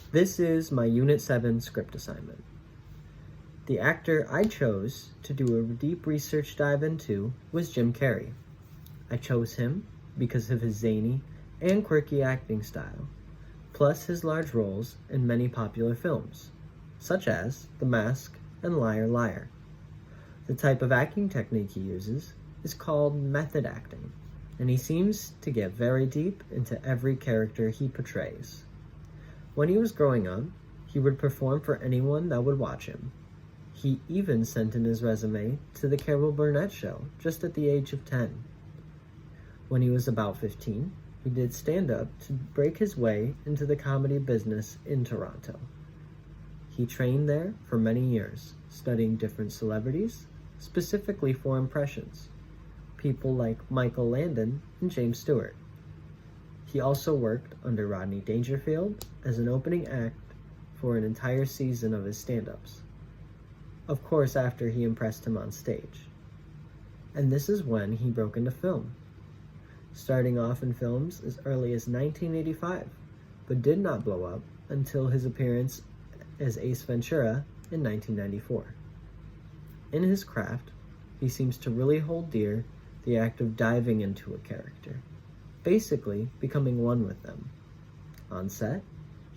This is my Unit 7 script assignment. The actor I chose to do a deep research dive into was Jim Carrey. I chose him because of his zany and quirky acting style, plus his large roles in many popular films, such as The Mask and Liar Liar. The type of acting technique he uses is called method acting, and he seems to get very deep into every character he portrays. When he was growing up, he would perform for anyone that would watch him. He even sent in his resume to the Carol Burnett Show just at the age of 10. When he was about 15, he did stand-up to break his way into the comedy business in Toronto. He trained there for many years, studying different celebrities, specifically for impressions, people like Michael Landon and James Stewart. He also worked under Rodney Dangerfield as an opening act for an entire season of his stand-ups. Of course, after he impressed him on stage. And this is when he broke into film, starting off in films as early as 1985, but did not blow up until his appearance as Ace Ventura in 1994. In his craft, he seems to really hold dear the act of diving into a character, basically becoming one with them. On set,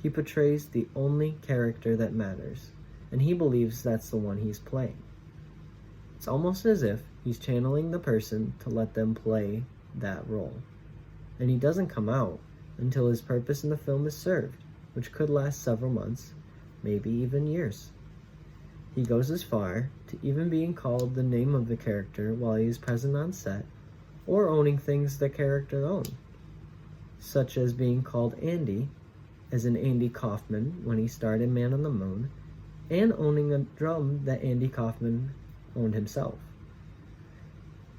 he portrays the only character that matters, and he believes that's the one he's playing. It's almost as if he's channeling the person to let them play that role, and he doesn't come out until his purpose in the film is served, which could last several months, maybe even years. He goes as far to even being called the name of the character while he is present on set, or owning things the character owned, such as being called Andy, as in Andy Kaufman when he starred in Man on the Moon, and owning a drum that Andy Kaufman owned himself.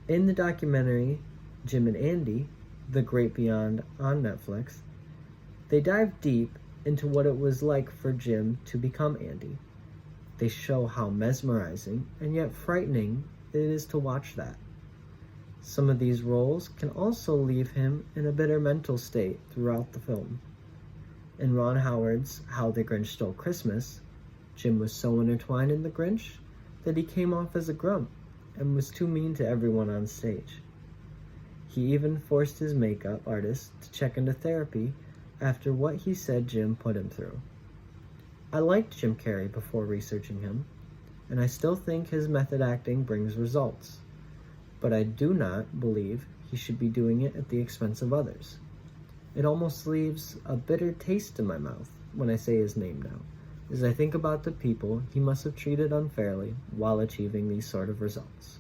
In the documentary Jim and Andy, The Great Beyond on Netflix, they dive deep into what it was like for Jim to become Andy. They show how mesmerizing and yet frightening it is to watch that. Some of these roles can also leave him in a bitter mental state throughout the film. In Ron Howard's How the Grinch Stole Christmas, Jim was so intertwined in the Grinch that he came off as a grump and was too mean to everyone on stage. He even forced his makeup artist to check into therapy after what he said Jim put him through. I liked Jim Carrey before researching him, and I still think his method acting brings results, but I do not believe he should be doing it at the expense of others. It almost leaves a bitter taste in my mouth when I say his name now, as I think about the people he must have treated unfairly while achieving these sort of results.